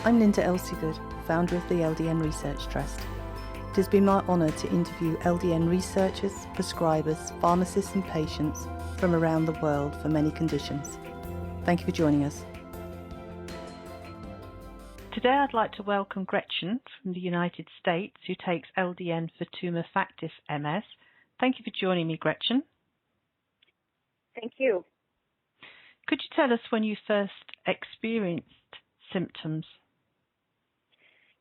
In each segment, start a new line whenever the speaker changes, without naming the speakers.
I'm Linda Elsegood, founder of the LDN Research Trust. It has been my honour to interview LDN researchers, prescribers, pharmacists and patients from around the world for many conditions. Thank you for joining us. Today I'd like to welcome Gretchen from the United States, who takes LDN for Tumefactive MS. Thank you for joining me, Gretchen.
Thank you.
Could you tell us when you first experienced symptoms?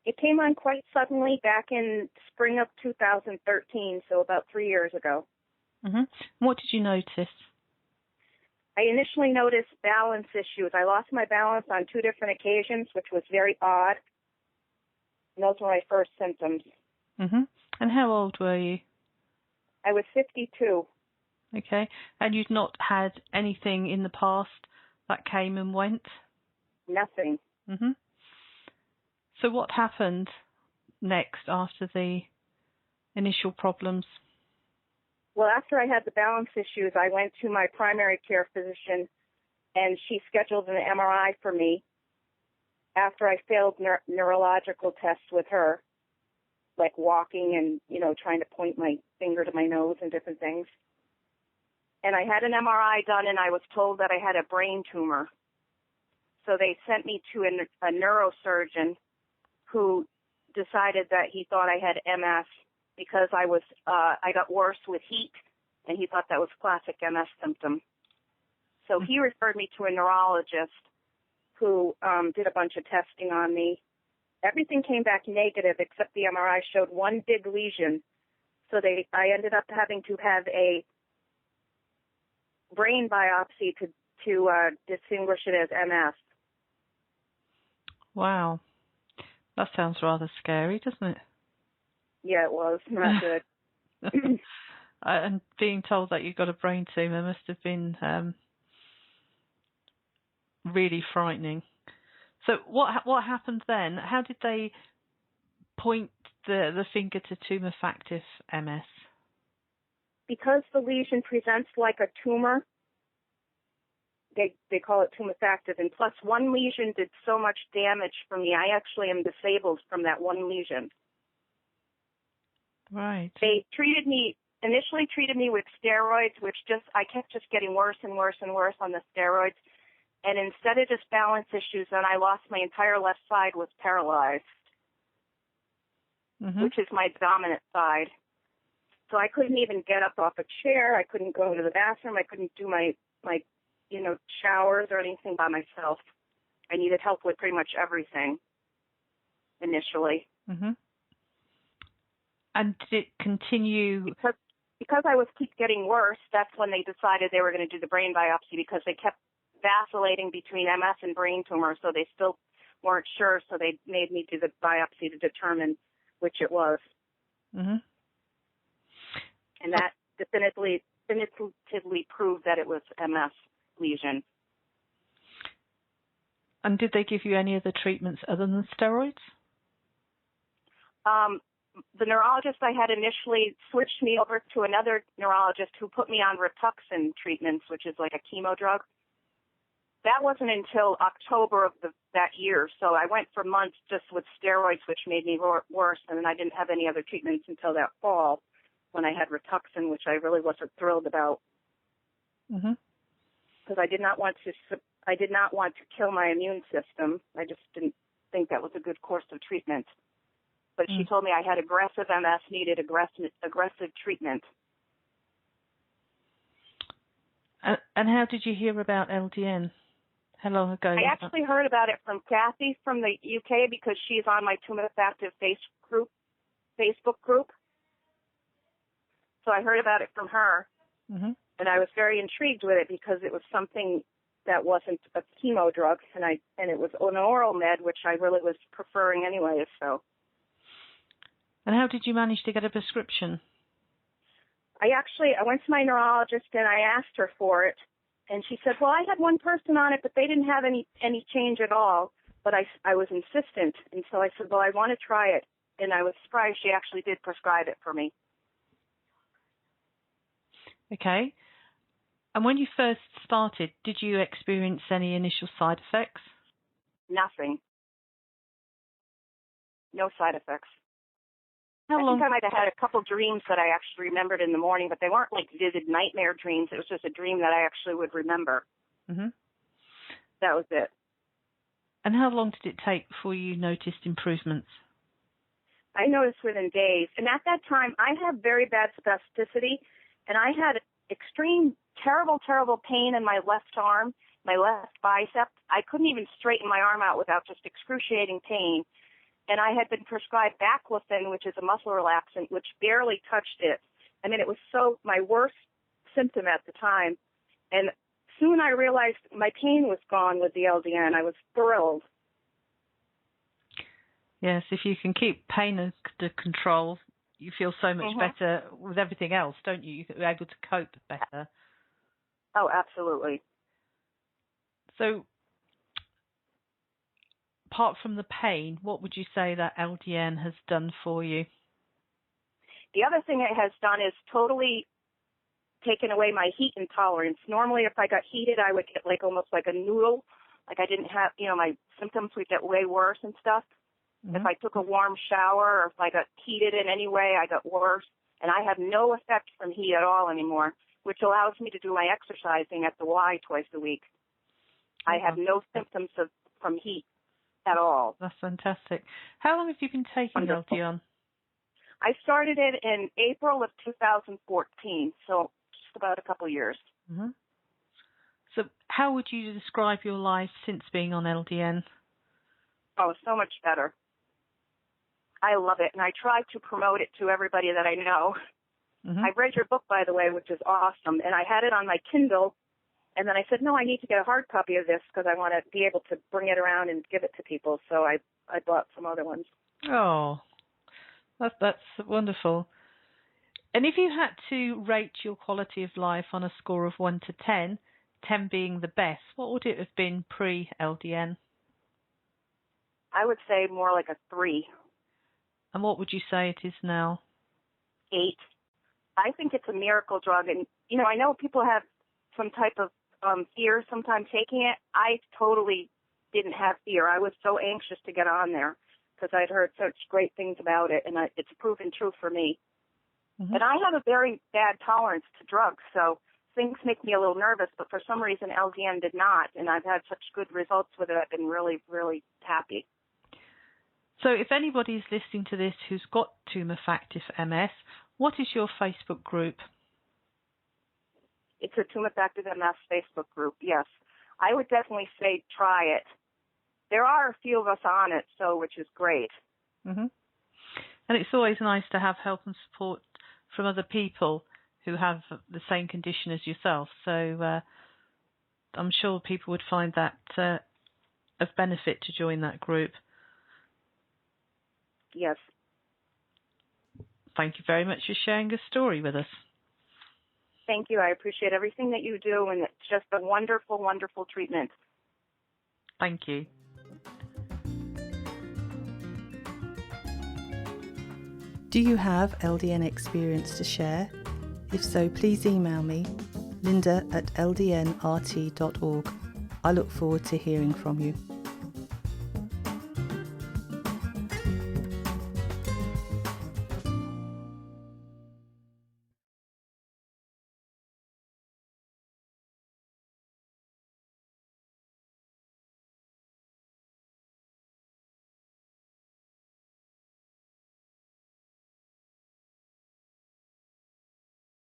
It came on quite suddenly back in spring of 2013, so about 3 years ago.
What did you notice?
I initially noticed balance issues. I lost my balance on 2 different occasions, which was very odd. And those were my first symptoms.
And how old were you?
I was 52.
Okay. And you'd not had anything in the past that came and went?
Nothing.
So what happened next after the initial problems?
Well, after I had the balance issues, I went to my primary care physician, and she scheduled an MRI for me after I failed neurological tests with her, like walking and, trying to point my finger to my nose and different things. And I had an MRI done, and I was told that I had a brain tumor. So they sent me to a neurosurgeon who decided that he thought I had MS because I got worse with heat, and he thought that was classic MS symptom. So he referred me to a neurologist who did a bunch of testing on me. Everything came back negative except the MRI showed one big lesion. So I ended up having to have a brain biopsy to distinguish it as MS.
Wow. That sounds rather scary, doesn't it?
Yeah, it was. Not good.
And being told that you've got a brain tumour must have been really frightening. So what happened then? How did they point the finger to Tumefactive MS?
Because the lesion presents like a tumor, they call it tumefactive, and plus one lesion did so much damage for me. I actually am disabled from that one lesion.
Right.
They initially treated me with steroids, which I kept just getting worse and worse and worse on the steroids. And instead of just balance issues, then I lost my entire left side, was paralyzed, which is my dominant side. So I couldn't even get up off a chair. I couldn't go to the bathroom. I couldn't do my showers or anything by myself. I needed help with pretty much everything initially.
And did it continue?
Because I keep getting worse, that's when they decided they were going to do the brain biopsy, because they kept vacillating between MS and brain tumor, so they still weren't sure, so they made me do the biopsy to determine which it was. And that definitively proved that it was MS lesion.
And did they give you any other treatments other than steroids?
The neurologist I had initially switched me over to another neurologist who put me on Rituxan treatments, which is like a chemo drug. That wasn't until October of that year, so I went for months just with steroids, which made me worse, and then I didn't have any other treatments until that fall when I had Rituxan, which I really wasn't thrilled about, because I did not want to kill my immune system. I just didn't think that was a good course of treatment. But she told me I had aggressive MS, needed aggressive treatment.
And how did you hear about LDN? How long ago?
I actually heard about it from Kathy from the UK, because she's on my Tumefactive Facebook group. So I heard about it from her, and I was very intrigued with it because it was something that wasn't a chemo drug, and it was an oral med, which I really was preferring anyway. So.
And how did you manage to get a prescription?
I went to my neurologist and I asked her for it, and she said, well, I had one person on it, but they didn't have any change at all. But I was insistent, and so I said, well, I want to try it. And I was surprised she actually did prescribe it for me.
Okay. And when you first started, did you experience any initial side effects?
Nothing. no side effects.
How
I
long?
think I might have had a couple dreams that I actually remembered in the morning, but they weren't like vivid nightmare dreams. It was just a dream that I actually would remember.
Hmm.
That was it.
And how long did it take before you noticed improvements?
I noticed within days. And at that time, I had very bad spasticity, and I had extreme, terrible, terrible pain in my left arm, my left bicep. I couldn't even straighten my arm out without just excruciating pain. And I had been prescribed baclofen, which is a muscle relaxant, which barely touched it. I mean, it was my worst symptom at the time. And soon I realized my pain was gone with the LDN. I was thrilled.
Yes, if you can keep pain under control, you feel so much better with everything else, don't you? You're able to cope better.
Oh, absolutely.
So, apart from the pain, what would you say that LDN has done for you?
The other thing it has done is totally taken away my heat intolerance. Normally, if I got heated, I would get like almost like a noodle. Like I didn't have, my symptoms would get way worse and stuff. Mm-hmm. If I took a warm shower or if I got heated in any way, I got worse. And I have no effect from heat at all anymore, which allows me to do my exercising at the Y twice a week. I have no symptoms from heat at all.
That's fantastic. How long have you been taking LDN?
I started it in April of 2014, so just about a couple years.
Mm-hmm. So how would you describe your life since being on LDN?
Oh, so much better. I love it, and I try to promote it to everybody that I know. Mm-hmm. I've read your book, by the way, which is awesome, and I had it on my Kindle, and then I said, no, I need to get a hard copy of this because I want to be able to bring it around and give it to people, so I bought some other ones.
Oh, that's wonderful. And if you had to rate your quality of life on a score of 1 to 10, 10 being the best, what would it have been pre-LDN?
I would say more like a 3.
And what would you say it is now?
8. I think it's a miracle drug. And, I know people have some type of fear sometimes taking it. I totally didn't have fear. I was so anxious to get on there because I'd heard such great things about it, and it's proven true for me. Mm-hmm. And I have a very bad tolerance to drugs, so things make me a little nervous, but for some reason LDN did not, and I've had such good results with it. I've been really, really happy.
So if anybody's listening to this who's got Tumefactive MS, what is your Facebook group?
It's a Tumefactive MS Facebook group, yes. I would definitely say try it. There are a few of us on it, which is great.
Mm-hmm. And it's always nice to have help and support from other people who have the same condition as yourself. So I'm sure people would find that of benefit to join that group.
Yes.
Thank you very much for sharing your story with us.
Thank you. I appreciate everything that you do, and it's just a wonderful, wonderful treatment.
Thank you.
Do you have LDN experience to share? If so, please email me, linda@ldnrt.org. I look forward to hearing from you.